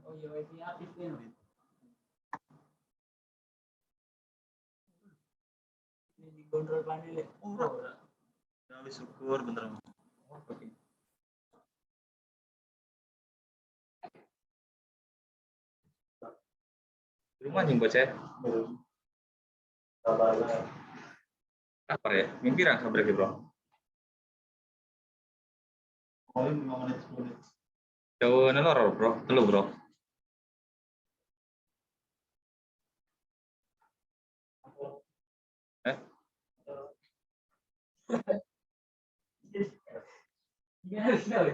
Oh iya, wifi aktif kan. Ini di kontrol panel. Oh, Ya, syukur bener. oke. Rumah nih bocah. Apa ya? Mimpi ra sabar iki, Bro. Oh, 5 menit 10 menit. Jauh nelor, Bro. Telu, Bro. Gimana sekali?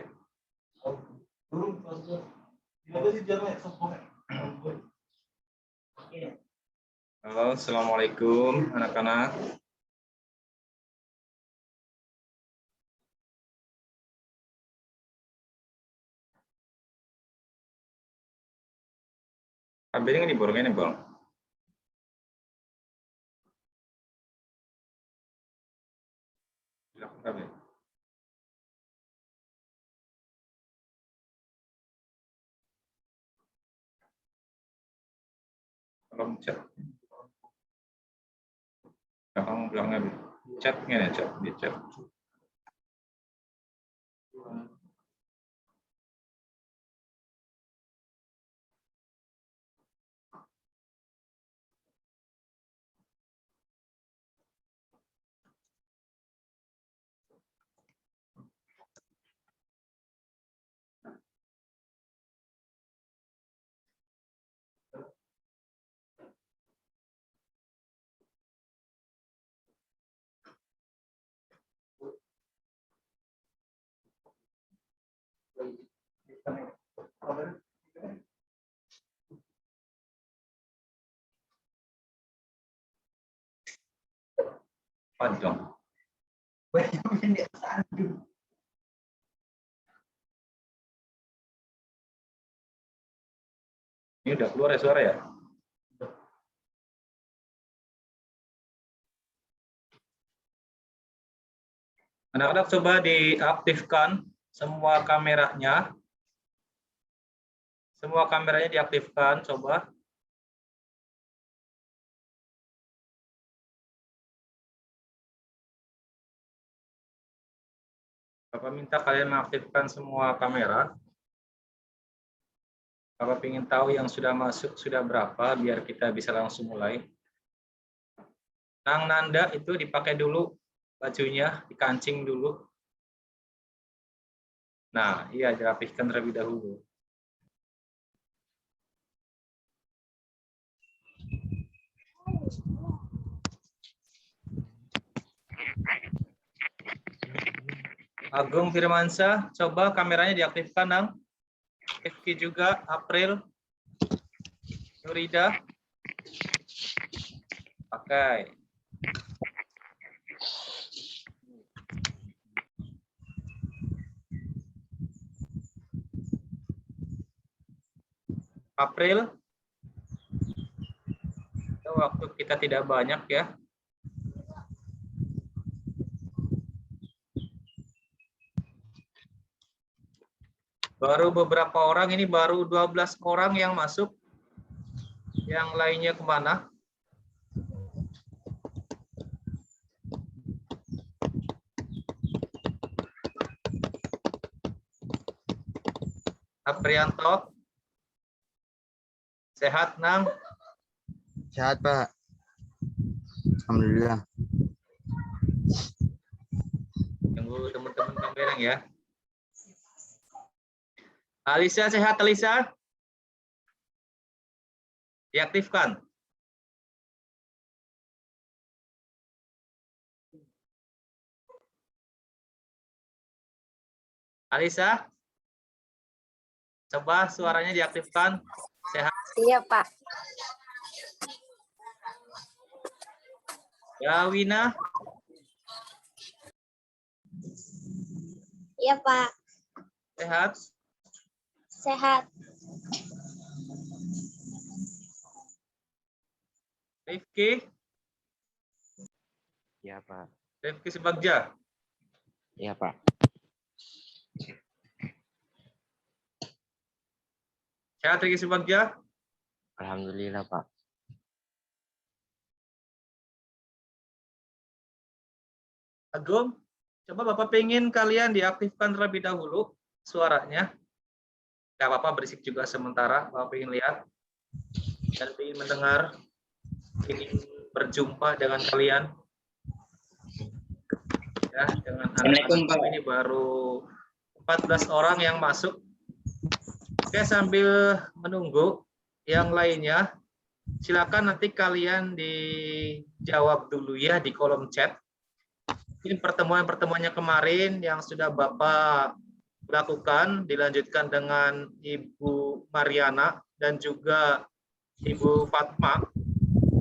Burung pas. Gimana sih jalan sampai? Halo, assalamualaikum anak-anak. Ambilnya ini borongnya nih, Bang. Kalau chat, kamu bilangnya chatnya ya, chat di chat. Panjang. Ini udah keluar ya suara ya? Anak-anak coba diaktifkan semua kameranya. Semua kameranya diaktifkan, coba. Bapak minta kalian mengaktifkan semua kamera. Bapak ingin tahu yang sudah masuk sudah berapa, biar kita bisa langsung mulai. Nang Nanda itu dipakai dulu bajunya, dikancing dulu. Nah, iya dirapihkan terlebih dahulu. Agung Firmansyah, coba kameranya diaktifkan, Nang. Rifki juga, April, Nurida, pakai. April, waktu kita tidak banyak ya. Baru beberapa orang, ini baru 12 orang yang masuk. Yang lainnya kemana? Aprianto, sehat Nang? Sehat Pak. Alhamdulillah. Tunggu teman-teman kamera ya. Alisa sehat Alisa? Diaktifkan. Alisa? Coba suaranya diaktifkan. Sehat? Iya, Pak. Ya, Wina? Iya, Pak. Sehat? Sehat. Rifki? Iya Pak. Rifki Sebagja? Iya Pak. Sehat Riki Subagja? Alhamdulillah, Pak. Agung, coba Bapak pengen kalian diaktifkan terlebih dahulu suaranya. Gak apa-apa, berisik juga sementara. Bapak pengen lihat dan pengen mendengar, ingin berjumpa dengan kalian. Ya, dengan anak-anak ini baru 14 orang yang masuk. Oke, sambil menunggu yang lainnya, silakan nanti kalian dijawab dulu ya di kolom chat. Ini pertemuannya kemarin yang sudah Bapak lakukan, dilanjutkan dengan Ibu Mariana dan juga Ibu Fatma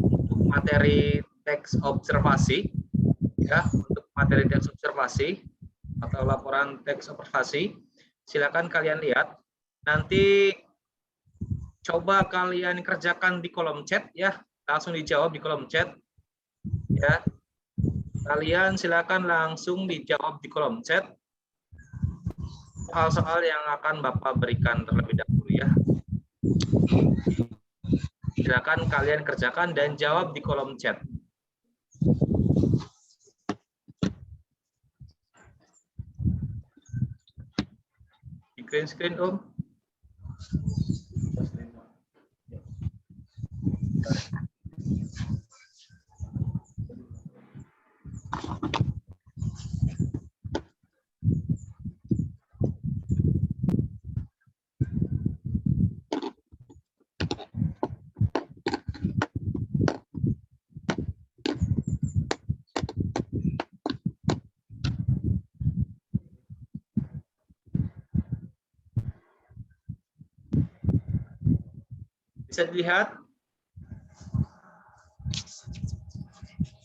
untuk materi teks observasi. Ya, untuk materi teks observasi atau laporan teks observasi, silakan kalian lihat. Nanti coba kalian kerjakan di kolom chat ya, langsung dijawab di kolom chat. Ya, kalian silakan langsung dijawab di kolom chat soal-soal yang akan Bapak berikan terlebih dahulu ya. Silakan kalian kerjakan dan jawab di kolom chat. Di green screen, Om. Bisa dilihat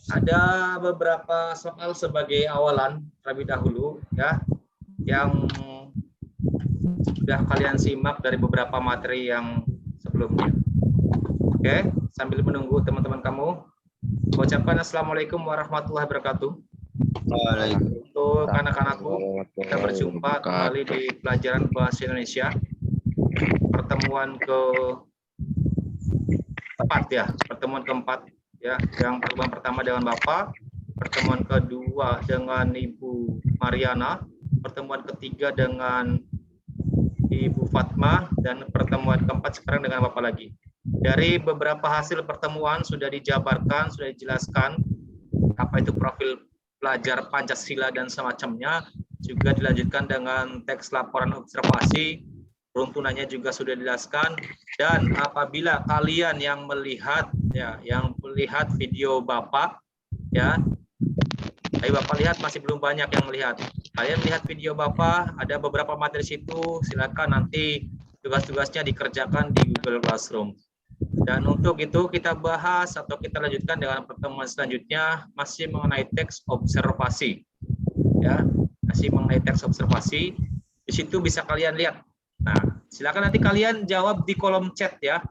ada beberapa soal sebagai awalan terlebih dahulu ya, yang sudah kalian simak dari beberapa materi yang sebelumnya. Oke, sambil menunggu teman-teman kamu, ucapkan Assalamualaikum warahmatullahi wabarakatuh. Untuk anak-anakku, kita berjumpa kembali di pelajaran bahasa Indonesia pertemuan pertemuan keempat ya, yang pertemuan pertama dengan Bapak, pertemuan kedua dengan Ibu Mariana, pertemuan ketiga dengan Ibu Fatma, dan pertemuan keempat sekarang dengan Bapak lagi. Dari beberapa hasil pertemuan sudah dijabarkan, sudah dijelaskan apa itu profil pelajar Pancasila dan semacamnya, juga dilanjutkan dengan teks laporan observasi, peruntunannya juga sudah dijelaskan. Dan apabila kalian yang melihat video Bapak ya, tapi Bapak lihat masih belum banyak yang melihat. Kalian lihat video Bapak, ada beberapa materi situ, silakan nanti tugas-tugasnya dikerjakan di Google Classroom. Dan untuk itu kita bahas atau kita lanjutkan dengan pertemuan selanjutnya masih mengenai teks observasi. Ya, masih mengenai teks observasi. Di situ bisa kalian lihat. Nah, silakan nanti kalian jawab di kolom chat ya.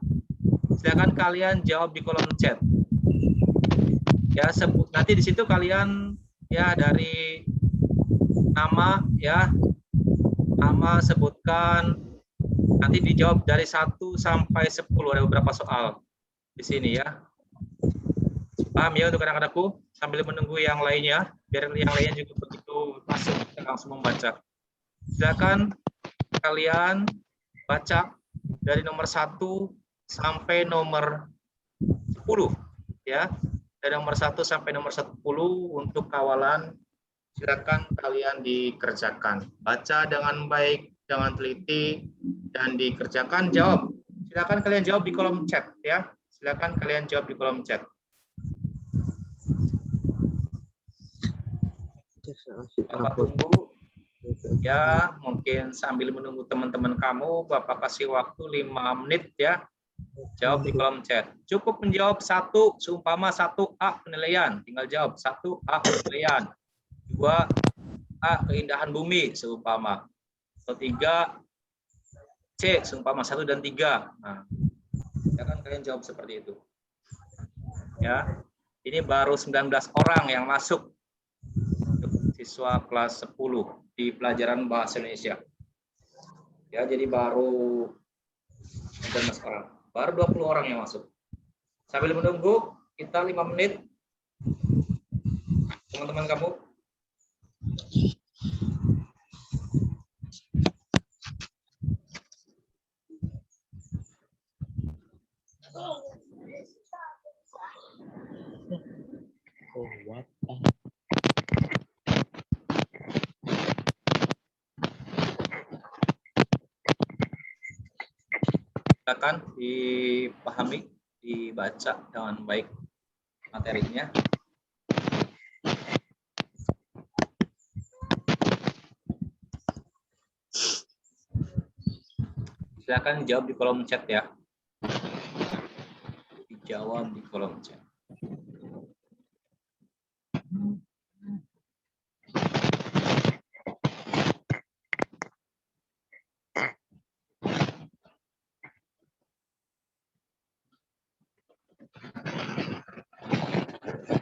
Silakan kalian jawab di kolom chat. Ya, nanti di situ kalian ya dari nama ya, nama sebutkan, nanti dijawab dari 1 sampai 10, ada beberapa soal di sini ya. Paham ya untuk anak-anakku? Sambil menunggu yang lainnya, biar yang lainnya juga begitu masuk kita langsung membaca. Silakan kalian baca dari nomor 1 sampai nomor 10 ya. Dari nomor 1 sampai nomor 10 untuk kawalan, silakan kalian dikerjakan. Baca dengan baik, dengan teliti, dan dikerjakan. Jawab. Silakan kalian jawab di kolom chat ya. Silakan kalian jawab di kolom chat. Bapak tunggu ya, mungkin sambil menunggu teman-teman kamu, Bapak kasih waktu 5 menit ya. Jawab di kolom chat. Cukup menjawab 1, seumpama 1A penilaian, tinggal jawab 1A penilaian, 2A keindahan bumi seumpama, atau 3C seumpama 1 dan 3. Nah, silakan kalian jawab seperti itu. Ya, ini baru 19 orang yang masuk untuk siswa kelas 10 di pelajaran bahasa Indonesia. Ya, jadi baru 19 orang. Baru 20 orang yang masuk. Sambil menunggu, kita 5 menit. Teman-teman kamu. Oh, what? Silakan dipahami, dibaca dengan baik materinya. Silakan jawab di kolom chat ya. Dijawab di kolom chat.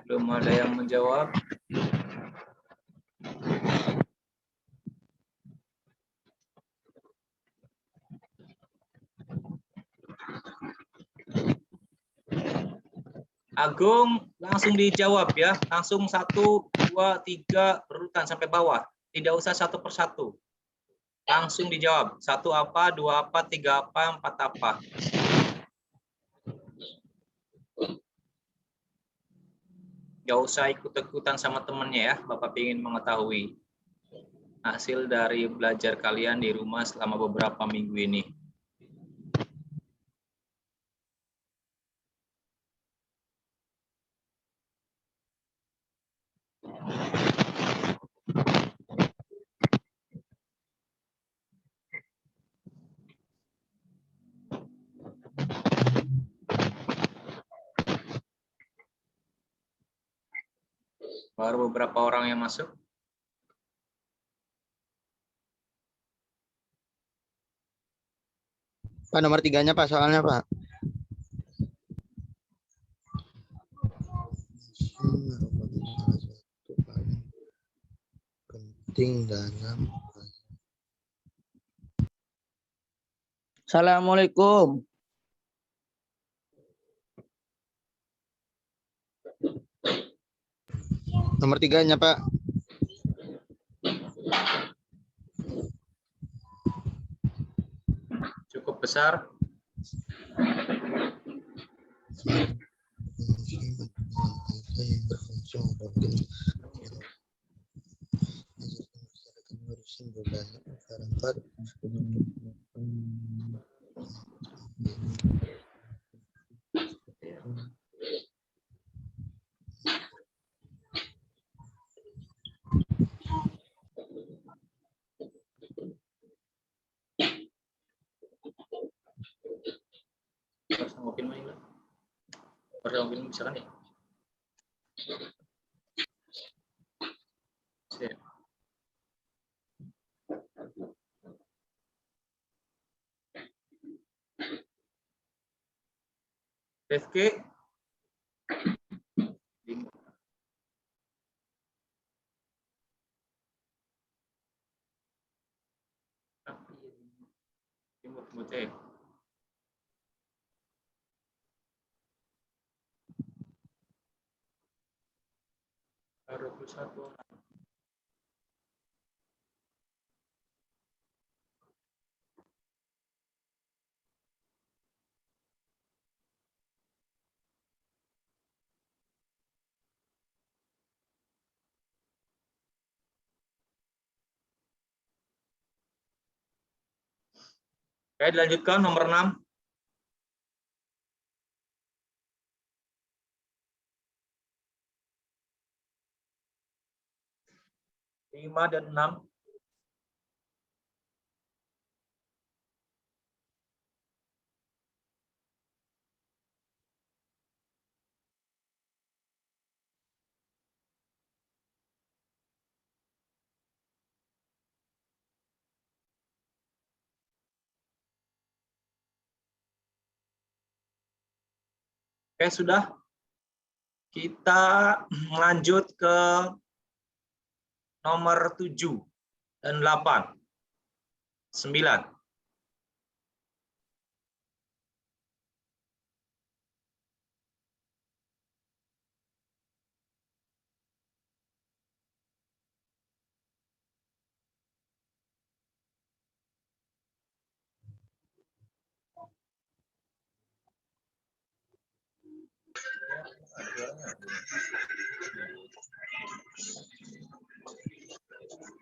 Belum ada yang menjawab. Agung, langsung dijawab ya. Langsung 1, 2, 3 berurutan sampai bawah. Tidak usah satu persatu. Langsung dijawab. 1 apa, 2 apa, 3 apa, 4 apa. Nggak usah ikut-ikutan sama temennya ya. Bapak ingin mengetahui hasil dari belajar kalian di rumah selama beberapa minggu ini. Baru beberapa orang yang masuk. Pak, nomor 3-nya Pak, soalnya Pak. Penting dalam. Assalamualaikum. Nomor 3-nya Pak. Cukup besar. Mungkin bisa kan ya? Siap. Rifki. Timur Mute. Baru 21 orang. Oke, dilanjutkan nomor 6. Lima dan 6. Oke, sudah. Kita lanjut ke nomor 7 dan 8. 9.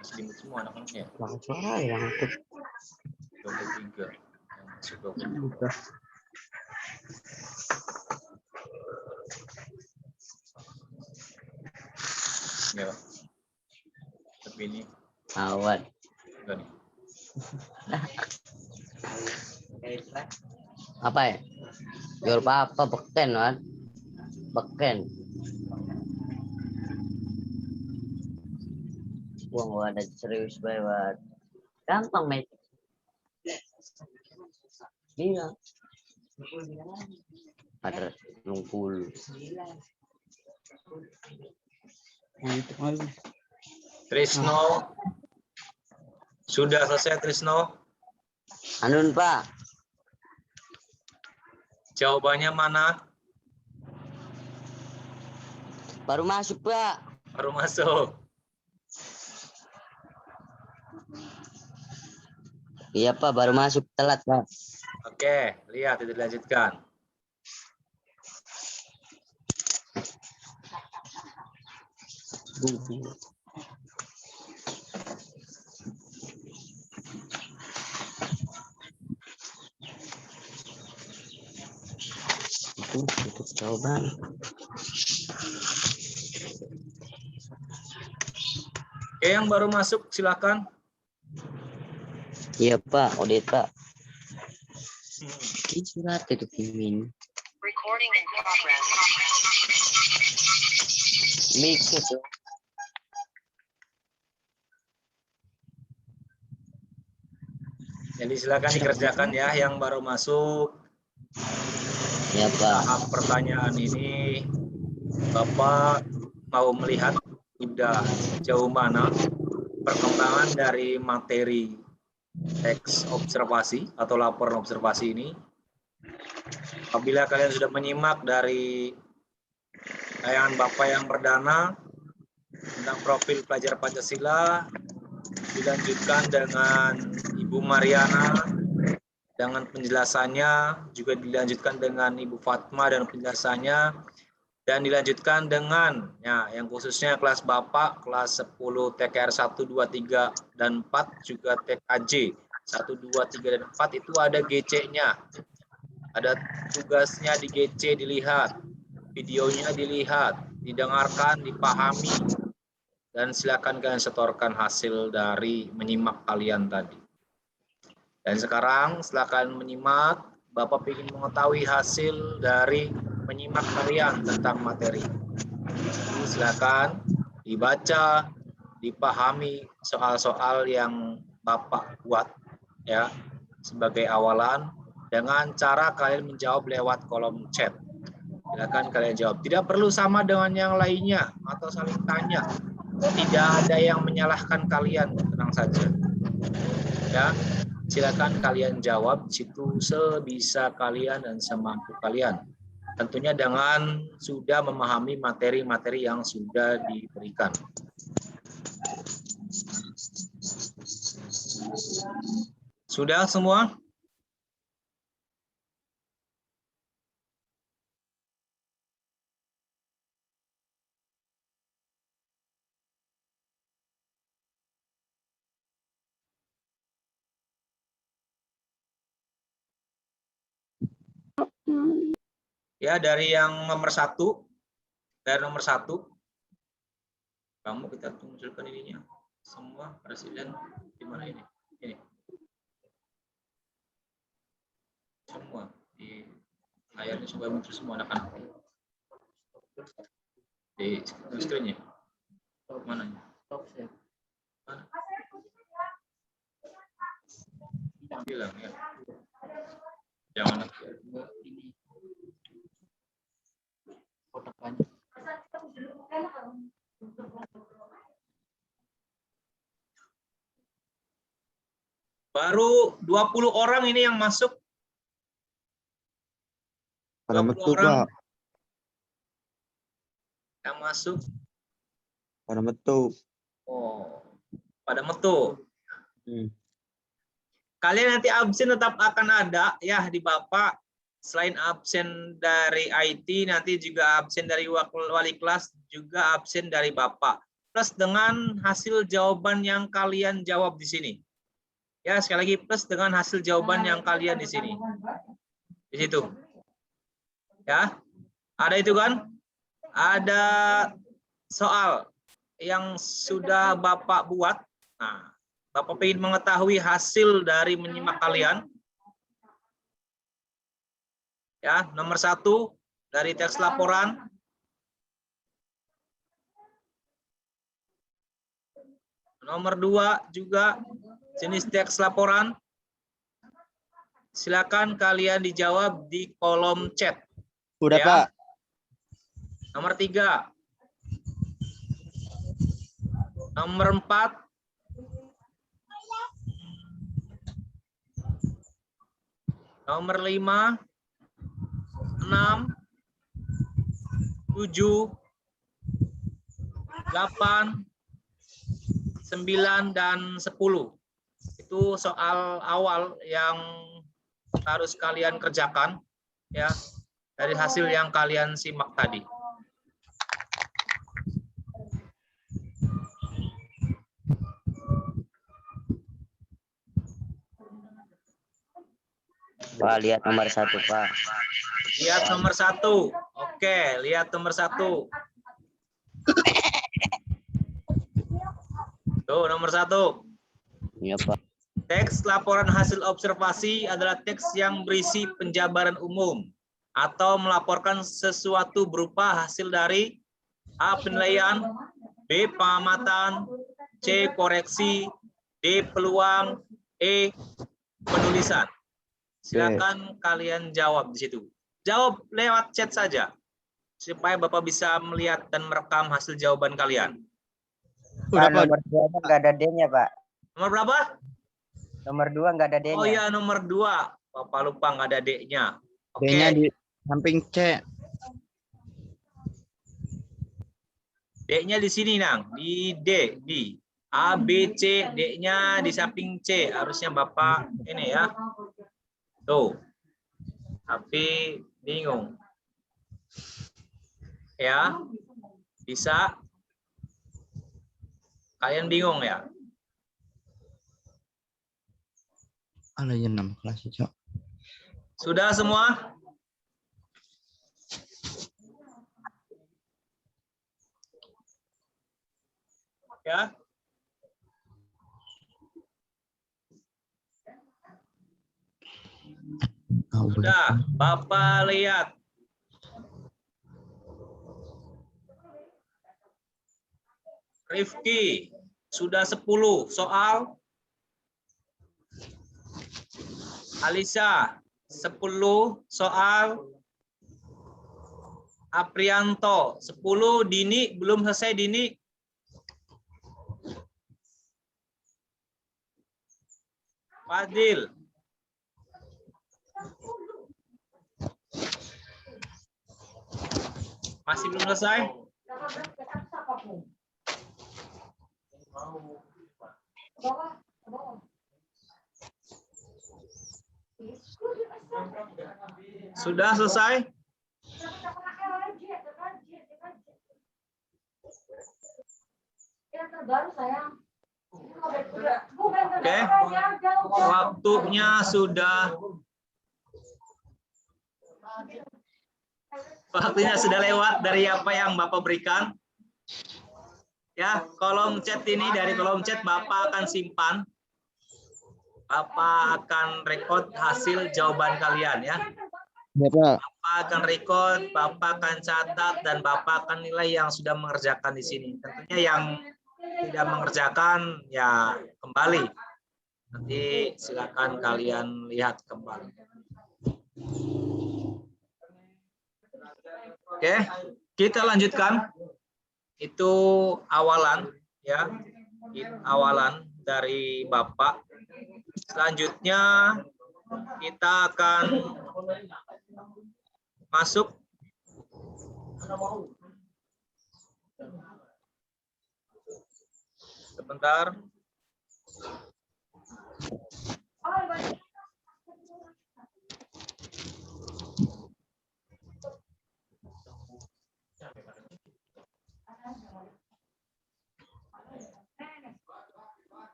Masih limit semua anak-anaknya. Langsung aja yang itu. 23 yang masuk 23. Udah. Ya. Tapi ini Awan. enggak nih. Apa ya? Jual apa beken kan? Beken. Wah, nggak ada serius banget. Gampang, mate. Iya. Ada 20. Trisno. Sudah selesai Trisno? Anun, Pak. Jawabannya mana? Baru masuk, Pak. Baru masuk. Iya, Pak, baru masuk telat, Pak. Oke, lihat itu dilanjutkan. Itu jawaban. Oke, yang baru masuk silakan. Iya, Pak, Odet, Pak. Ini surat itu Kimin. Recording in progress. Mix itu. Jadi silakan dikerjakan ya yang baru masuk. Iya, Pak. Tahap pertanyaan ini Bapak mau melihat sudah sejauh mana perkembangan dari materi teks observasi atau laporan observasi ini. Apabila kalian sudah menyimak dari tayangan Bapak yang perdana tentang profil pelajar Pancasila, dilanjutkan dengan Ibu Mariana dengan penjelasannya, juga dilanjutkan dengan Ibu Fatma dan penjelasannya, dan dilanjutkan dengan ya, yang khususnya kelas Bapak, kelas 10 TKR 1, 2, 3, dan 4, juga TKJ 1, 2, 3, dan 4 itu ada GC-nya. Ada tugasnya di GC dilihat, videonya dilihat, didengarkan, dipahami, dan silakan kalian setorkan hasil dari menyimak kalian tadi. Dan sekarang silakan menyimak, Bapak ingin mengetahui hasil dari menyimak kalian tentang materi. Silakan dibaca, dipahami soal-soal yang Bapak buat ya sebagai awalan dengan cara kalian menjawab lewat kolom chat. Silakan kalian jawab. Tidak perlu sama dengan yang lainnya atau saling tanya. Tidak ada yang menyalahkan kalian, tenang saja. Ya, silakan kalian jawab situ sebisa kalian dan semampu kalian. Tentunya dengan sudah memahami materi-materi yang sudah diberikan. Sudah semua? Ya, dari yang nomor 1, kamu kita munculkan ininya semua presiden di mana ini? Ini semua di layarnya supaya muncul semua anak-anak di screen-nya. Mana? Bilang ya. Jangan Ini kotak banyak. baru 20 orang ini yang masuk. Pada 20 metu, orang Pak. yang masuk. Pada metu. Oh, pada metu. Hmm. Kalian nanti absen tetap akan ada ya di Bapak. selain absen dari IT, nanti juga absen dari wali kelas, juga absen dari Bapak. Plus dengan hasil jawaban yang kalian jawab di sini. Ya, sekali lagi plus dengan hasil jawaban yang kalian di sini. Di situ. Ya. Ada itu kan? Ada soal yang sudah Bapak buat. Nah, Bapak ingin mengetahui hasil dari menyimak kalian. Ya, nomor 1 dari teks laporan. Nomor 2 juga jenis teks laporan. Silakan kalian dijawab di kolom chat. Udah Ya. Pak. Nomor 3. Nomor 4. Nomor 5. 6, 7, 8, 9, dan 10. Itu soal awal yang harus kalian kerjakan ya dari hasil yang kalian simak tadi. Pak, lihat nomor 1, Pak. Lihat nomor 1. Oke, lihat nomor 1. Tuh, nomor 1. Iya, Pak. Teks laporan hasil observasi adalah teks yang berisi penjabaran umum atau melaporkan sesuatu berupa hasil dari A. Penilaian, B. Pengamatan, C. Koreksi, D. Peluang, E. Penulisan. Silakan kalian jawab di situ. Jawab lewat chat saja supaya Bapak bisa melihat dan merekam hasil jawaban kalian. Udah Pak. Nomor 2 nggak ada D-nya, Pak. Nomor berapa? Nomor 2 nggak ada D-nya. Oh iya, nomor 2. Bapak lupa nggak ada D-nya. Oke. D-nya di samping C. D-nya di sini, Nang. Di D. Di A, B, C. D-nya di samping C. Harusnya Bapak ini ya. Tuh. Tapi bingung. Ya. Bisa. Kalian bingung ya? Ada yang 6 kelas itu. Sudah semua? Ya. Sudah, Bapak lihat. Rifki, sudah 10 soal. Alisa, 10 soal. Aprianto, 10. Dini, belum selesai Dini. Fadil. Masih belum selesai? Sudah selesai? Oke. Waktunya sudah lewat dari apa yang Bapak berikan. Ya, kolom chat ini, dari kolom chat Bapak akan simpan. Bapak akan record hasil jawaban kalian ya. Bapak. Bapak akan record, Bapak akan catat, dan Bapak akan nilai yang sudah mengerjakan di sini. Tentunya yang tidak mengerjakan ya kembali. Nanti silakan kalian lihat kembali. Oke, kita lanjutkan. Itu awalan ya. Awalan dari Bapak. Selanjutnya kita akan masuk sebentar.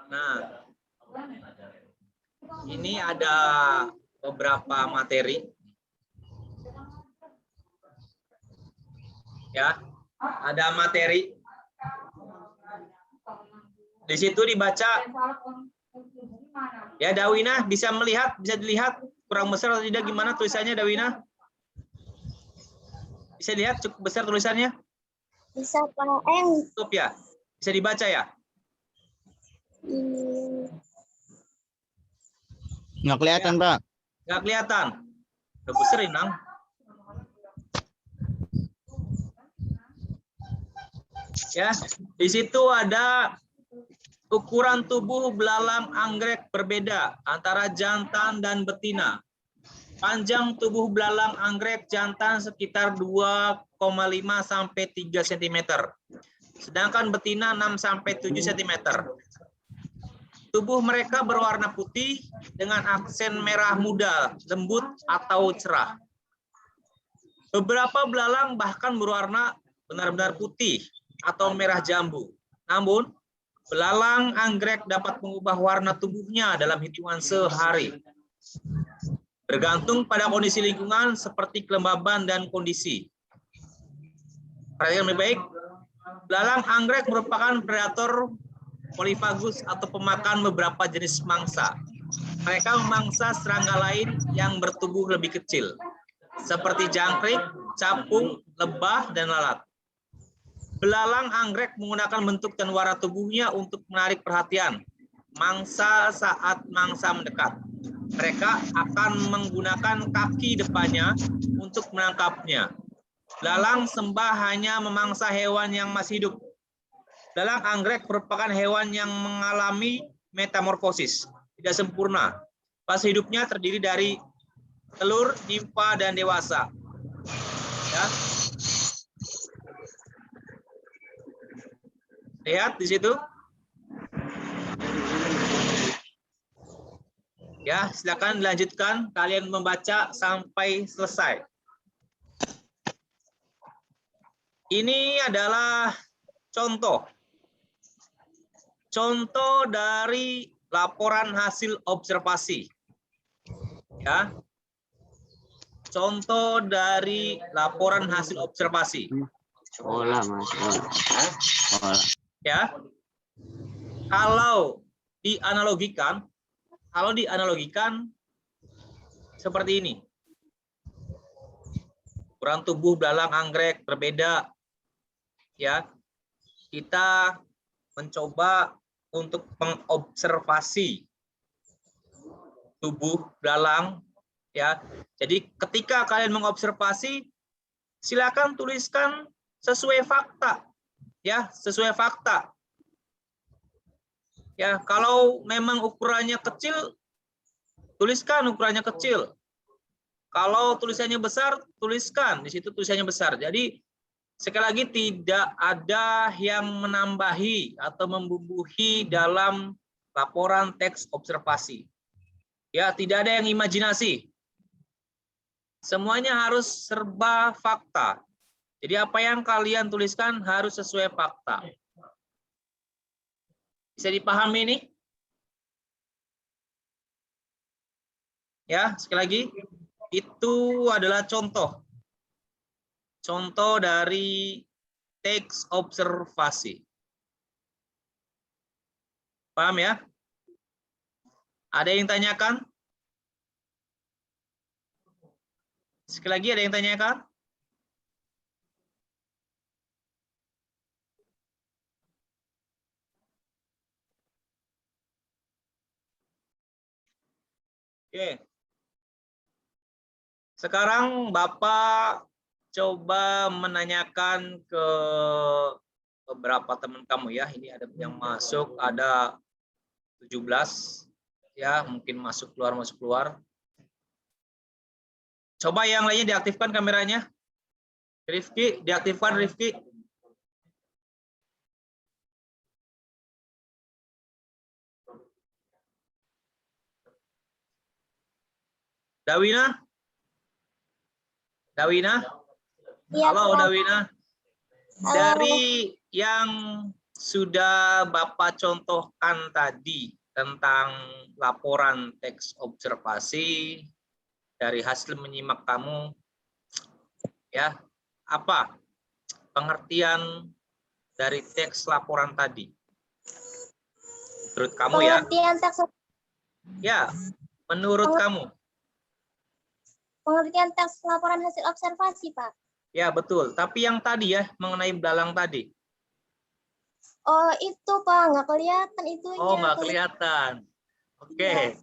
Nah, ini ada beberapa materi. Ya, ada materi. Di situ dibaca. Ya, Dawina bisa melihat, bisa dilihat kurang besar atau tidak gimana tulisannya, Dawina? Bisa lihat cukup besar tulisannya? Bisa Pak. Cukup ya? Bisa dibaca ya? Nggak kelihatan, Pak. Nggak kelihatan. Udah besar, Inang. Ya, di situ ada ukuran tubuh belalang anggrek berbeda antara jantan dan betina. Panjang tubuh belalang anggrek jantan sekitar 2,5 sampai 3 cm. Sedangkan betina 6 sampai 7 cm. Tubuh mereka berwarna putih dengan aksen merah muda, lembut atau cerah. Beberapa belalang bahkan berwarna benar-benar putih atau merah jambu. Namun, belalang anggrek dapat mengubah warna tubuhnya dalam hitungan sehari. Bergantung pada kondisi lingkungan seperti kelembaban dan kondisi. Perhatikan lebih baik, belalang anggrek merupakan predator polifagus atau pemakan beberapa jenis mangsa. Mereka memangsa serangga lain yang bertubuh lebih kecil, seperti jangkrik, capung, lebah, dan lalat. Belalang anggrek menggunakan bentuk dan warna tubuhnya untuk menarik perhatian mangsa saat mangsa mendekat. Mereka akan menggunakan kaki depannya untuk menangkapnya. Belalang sembah hanya memangsa hewan yang masih hidup. Belalang anggrek merupakan hewan yang mengalami metamorfosis, tidak sempurna. Fase hidupnya terdiri dari telur, nimfa, dan dewasa. Ya. Lihat di situ. Ya, silakan dilanjutkan. Kalian membaca sampai selesai. Ini adalah contoh. Contoh dari laporan hasil observasi. Ya. Contoh dari laporan hasil observasi. Sekolah, Mas. Sekolah. Ya. Kalau dianalogikan seperti ini. Ukuran tubuh belalang anggrek berbeda. Ya. Kita mencoba untuk mengobservasi tubuh belalang, ya. Jadi ketika kalian mengobservasi, silakan tuliskan sesuai fakta, ya, sesuai fakta. Ya, kalau memang ukurannya kecil, tuliskan ukurannya kecil. Kalau tulisannya besar, tuliskan di situ tulisannya besar. Jadi sekali lagi tidak ada yang menambahi atau membumbuhi dalam laporan teks observasi. Ya, tidak ada yang imajinasi. Semuanya harus serba fakta. Jadi apa yang kalian tuliskan harus sesuai fakta. Bisa dipahami ini? Ya, sekali lagi itu adalah contoh. Contoh dari teks observasi. Paham ya? Ada yang tanyakan? Sekali lagi ada yang tanyakan? Oke. Sekarang Bapak coba menanyakan ke beberapa teman kamu ya. Ini ada yang masuk, ada 17 ya, mungkin masuk keluar. Coba yang lainnya diaktifkan kameranya. Rifki, diaktifkan Rifki. Dawina? Dawina? Iya, Halo Pak. Dawina. Halo. Dari yang sudah Bapak contohkan tadi tentang laporan teks observasi dari hasil menyimak kamu, ya, apa pengertian dari teks laporan tadi? Menurut kamu ya? Pengertian teks Ya, menurut kamu? pengertian teks laporan hasil observasi, Pak. Ya, betul. Tapi yang tadi ya, mengenai belalang tadi. Oh, itu, Pak, nggak kelihatan itunya. Oh, nggak kelihatan. Oke. Iya.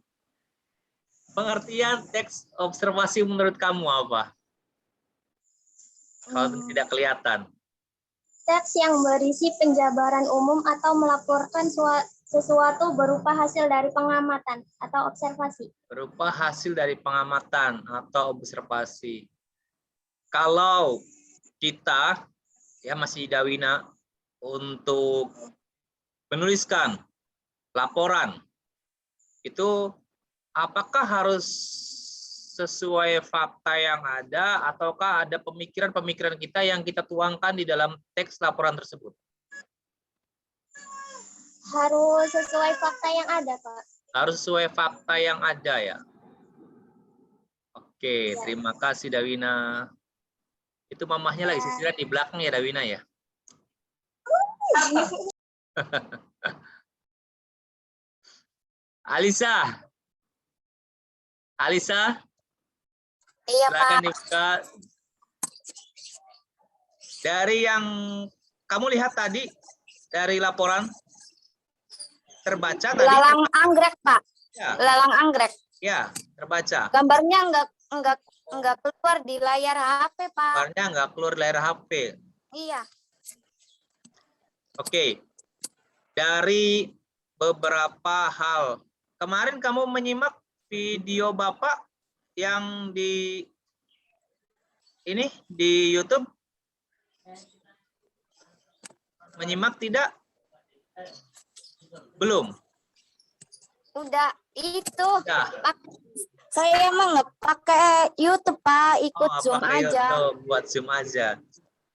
Pengertian teks observasi menurut kamu apa? Kalau tidak kelihatan. Teks yang berisi penjabaran umum atau melaporkan sesuatu berupa hasil dari pengamatan atau observasi. Berupa hasil dari pengamatan atau observasi. Kalau kita, ya masih Dawina, untuk menuliskan laporan, itu apakah harus sesuai fakta yang ada ataukah ada pemikiran-pemikiran kita yang kita tuangkan di dalam teks laporan tersebut? Harus sesuai fakta yang ada, Pak. Harus sesuai fakta yang ada ya. Oke, terima kasih Dawina. Itu mamahnya lagi sisiran di belakang ya Dawina ya. Alisa. Alisa. Iya, Silakan Pak. dibuka. Dari yang kamu lihat tadi dari laporan terbaca tadi. Lalang anggrek, Pak. Ya, Lalang anggrek. ya, terbaca. Gambarnya nggak keluar di layar HP, Pak. Gambarnya nggak keluar layar HP. Iya. Oke. Dari beberapa hal. Kemarin kamu menyimak video Bapak yang di YouTube? Menyimak tidak? Belum. Udah itu. Udah. Saya emang nggak pakai YouTube, Pak. Ikut Oh, Zoom pakai aja. YouTube, buat Zoom aja.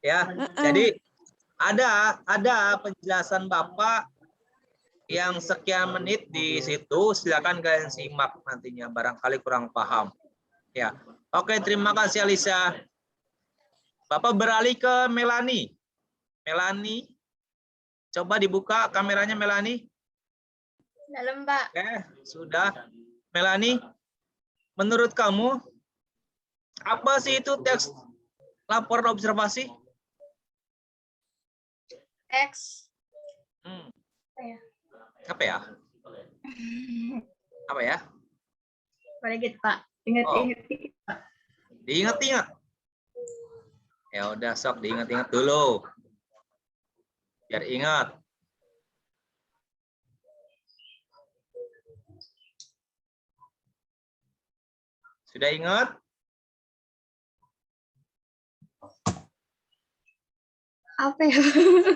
Ya. Jadi ada penjelasan Bapak yang sekian menit di situ, silakan kalian simak nantinya, barangkali kurang paham. Ya, oke, terima kasih Alisa. Bapak beralih ke Melani. Melani, coba dibuka kameranya Melani. Dalam, Pak. Oke, sudah. Melani, menurut kamu apa sih itu teks laporan observasi? X. Apa ya? Apa ya? Boleh gitu, Pak. Ingat-ingat. Diingat-ingat. Ya udah sok diingat-ingat dulu. Biar ingat. Sudah ingat? Apa ya?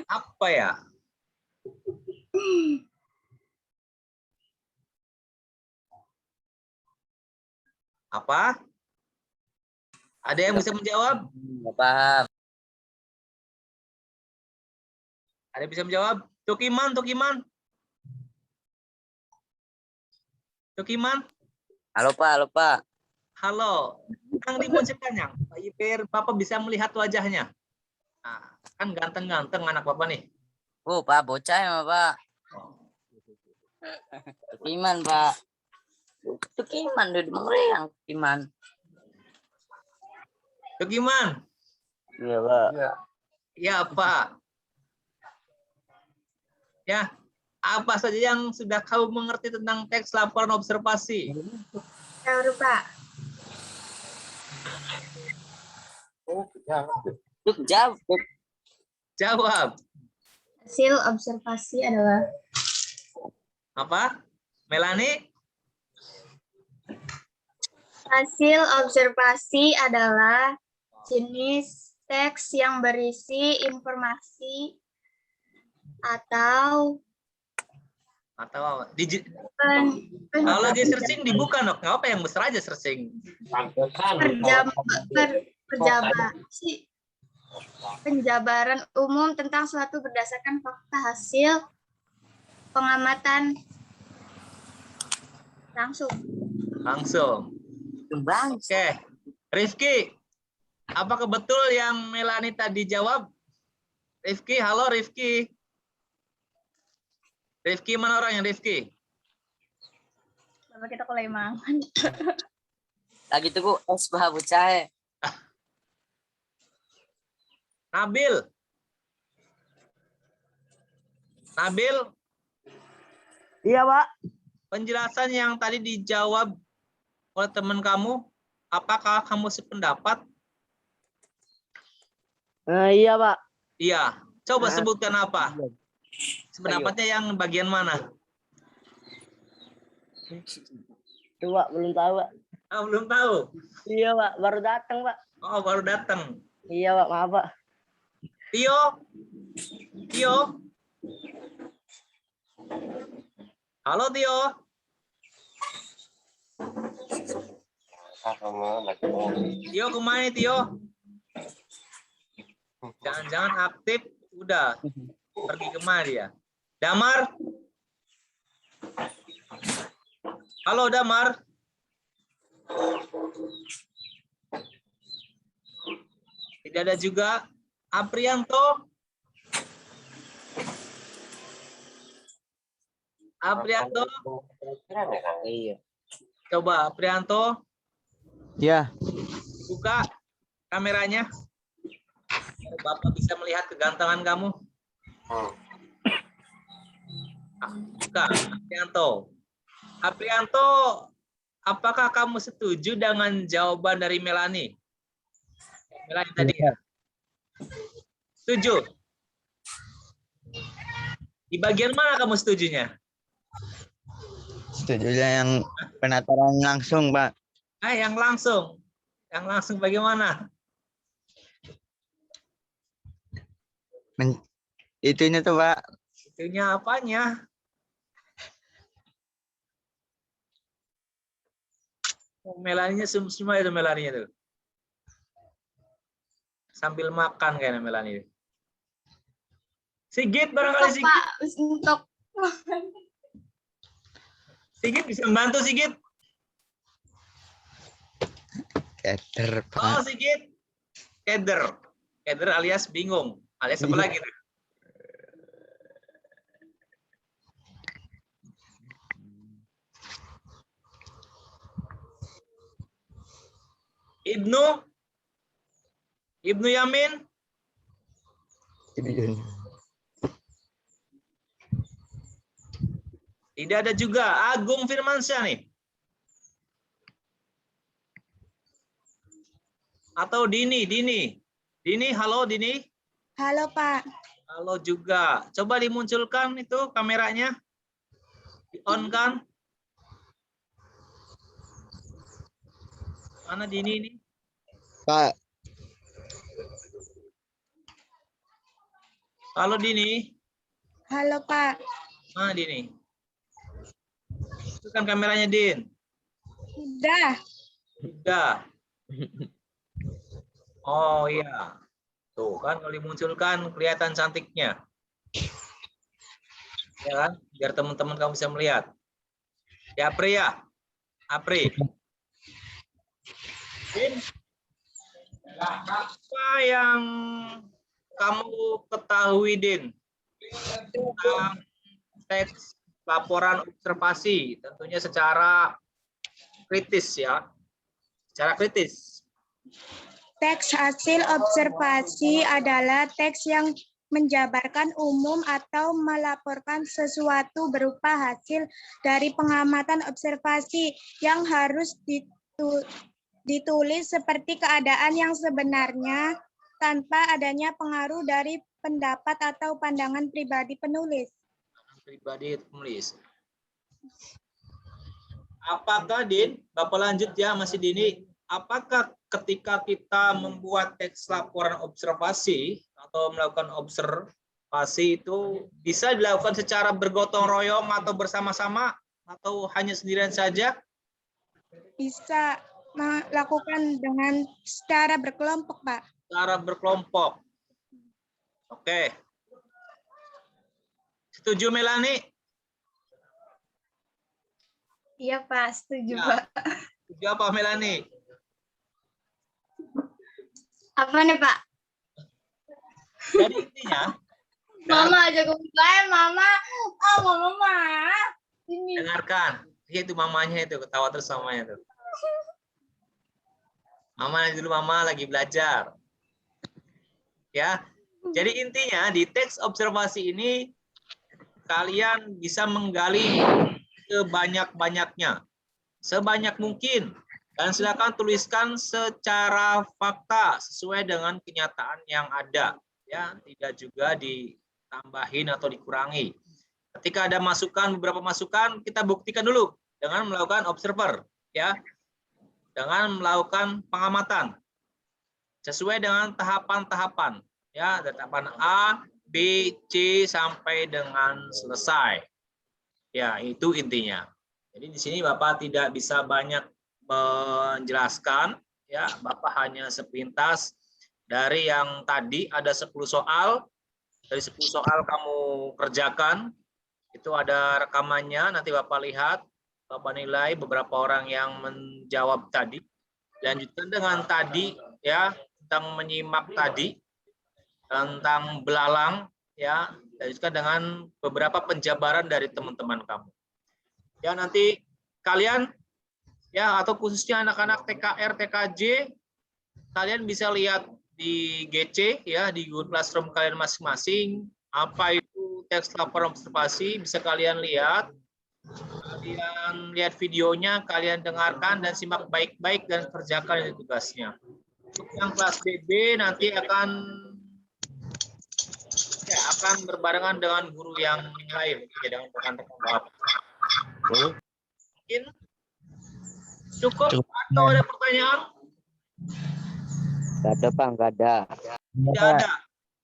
Apa ya? Apa? Ada yang bisa menjawab? Nggak paham. Ada yang bisa menjawab? Tukiman, Tukiman. Tukiman. Halo Pak, halo Pak. Halo. Yang dimuncikkannya. Pak Iper, Bapak bisa melihat wajahnya. Nah, kan ganteng-ganteng anak Bapak nih. Oh Pak, bocah ya Pak. Tukiman Pak. Tukiman udah meriang Tukiman. Tukiman. Iya Pak. Ya Pak. Ya, apa saja yang sudah kau mengerti tentang teks laporan observasi? Tahu, Pak. Jawab. Jawab. Hasil observasi adalah Apa? Melani? hasil observasi adalah jenis teks yang berisi informasi atau Atau di Kalau di searching dibuka dong. Ngapa yang besar aja searching? penjabaran umum tentang suatu berdasarkan fakta hasil pengamatan langsung. Langsung. Oke. Rifki, apakah betul yang Melani tadi jawab? Rifki, halo Rifki. Rifki, mana orangnya Rifki? Coba kita mulai mangan. Lagi tunggu es bahabu cahe. Nabil. Nabil, Iya, Pak. penjelasan yang tadi dijawab oleh teman kamu, apakah kamu sependapat? Iya, Pak. Iya. Coba sebutkan apa? Sependapatnya yang bagian mana? Itu, Pak, belum tahu, Pak. Ah, belum tahu. Iya, Pak, baru datang, Pak. Oh, baru datang. Iya, Pak, maaf, Pak. Tio. Tio. Halo Tio. Tio kemana Tio? Jangan-jangan aktif udah pergi kemana dia? Damar? Halo Damar. Tidak ada juga. Aprianto. Aprianto. Iya. Coba Aprianto Ya, buka kameranya. Bapak bisa melihat kegantengan kamu. Buka Aprianto. Aprianto, apakah kamu setuju dengan jawaban dari Melani? Melani tadi ya. Setuju? Di bagian mana kamu setujunya? setujunya yang penataran langsung, Pak. Yang langsung. Yang langsung bagaimana? Itunya tuh, Pak. Itunya apanya? Melaninya semua itu Melaninya tuh. Sambil makan kayaknya Melani. Sigit barangkali Sigit. Pak, untuk Sigit bisa membantu Sigit. Keder, Oh Pak. Sigit. Keder. Keder alias bingung. Alias apa lagi? Tuh? Ibnu Yamin. Tidak ada juga. Agung Firmansyah nih. Atau Dini. Dini, halo Dini. halo Pak. Halo juga. Coba dimunculkan itu kameranya. Di-on kan. Mana Dini ini? Pak, Halo Dini. Halo Pak. Mana Dini? Itu kan kameranya Din. Udah. Oh iya. Tuh kan kalau dimunculkan kelihatan cantiknya. Ya kan? Biar teman-teman kamu bisa melihat. Ya Apri ya. Apri. Din, apa yang kamu ketahui Din tentang teks laporan observasi, tentunya secara kritis ya, secara kritis. Teks hasil observasi adalah teks yang menjabarkan umum atau melaporkan sesuatu berupa hasil dari pengamatan observasi yang harus ditulis seperti keadaan yang sebenarnya tanpa adanya pengaruh dari pendapat atau pandangan pribadi penulis. Pribadi penulis. Apakah Din, Bapak lanjut ya masih Dini, apakah ketika kita membuat teks laporan observasi atau melakukan observasi itu bisa dilakukan secara bergotong royong atau bersama-sama atau hanya sendirian saja? Bisa melakukan dengan secara berkelompok, Pak. Secara berkelompok. Oke. Setuju Melani? Iya, Pak. Setuju, Ya. Pak. Setuju apa Melani? Apa nih, Pak? Jadi intinya, Mama aja saya, Mama. Oh, Mama. Ini. dengarkan. Itu mamanya itu ketawa terus mamanya tuh. Mama dulu mama lagi belajar. Ya. Jadi intinya di teks observasi ini kalian bisa menggali sebanyak-banyaknya. Sebanyak mungkin. Dan silakan tuliskan secara fakta sesuai dengan kenyataan yang ada. Ya, tidak juga ditambahin atau dikurangi. Ketika ada masukan, beberapa masukan, kita buktikan dulu dengan melakukan observer, ya, dengan melakukan pengamatan sesuai dengan tahapan-tahapan, ya, tahapan A, B, C sampai dengan selesai. Ya, itu intinya. Jadi di sini Bapak tidak bisa banyak menjelaskan, ya, Bapak hanya sepintas. Dari yang tadi ada 10 soal, dari 10 soal kamu kerjakan, itu ada rekamannya, nanti Bapak lihat, Bapak nilai beberapa orang yang menjawab tadi. Lanjutkan dengan tadi, ya, tentang menyimak tadi, tentang belalang, ya, lanjutkan dengan beberapa penjabaran dari teman-teman kamu. Ya, nanti kalian, ya, atau khususnya anak-anak TKR, TKJ, kalian bisa lihat di GC, ya, di Google Classroom kalian masing-masing, apa itu teks laporan observasi, bisa kalian lihat. Kalian lihat videonya, kalian dengarkan dan simak baik-baik dan kerjakan itu tugasnya. Untuk yang kelas BB nanti akan berbarengan dengan guru yang lain, ya, dengan rekan-rekan Bapak. Mungkin cukup atau ada pertanyaan? Gak ada, Pak. Gak ada. Tidak ada.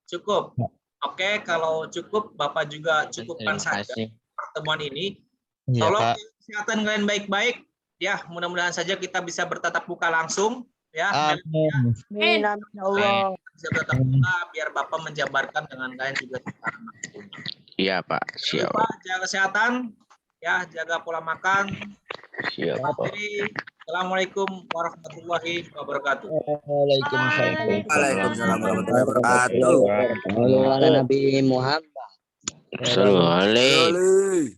Cukup. Oke, kalau cukup, Bapak juga cukupkan saja pertemuan ini. Iya, Tolong Pak. kesehatan kalian baik-baik. Ya, mudah-mudahan saja kita bisa bertatap muka langsung. Ya, Amin. Amin, amin, ya Allah. bisa bertatap muka biar Bapak menjabarkan dengan kalian juga. Iya, Pak. Jangan lupa jaga kesehatan, ya, jaga pola makan. Siap, Pak. Jadi, Assalamualaikum warahmatullahi wabarakatuh. Waalaikumsalam. Waalaikumsalam warahmatullahi wabarakatuh. Nabi Muhammad. Salih.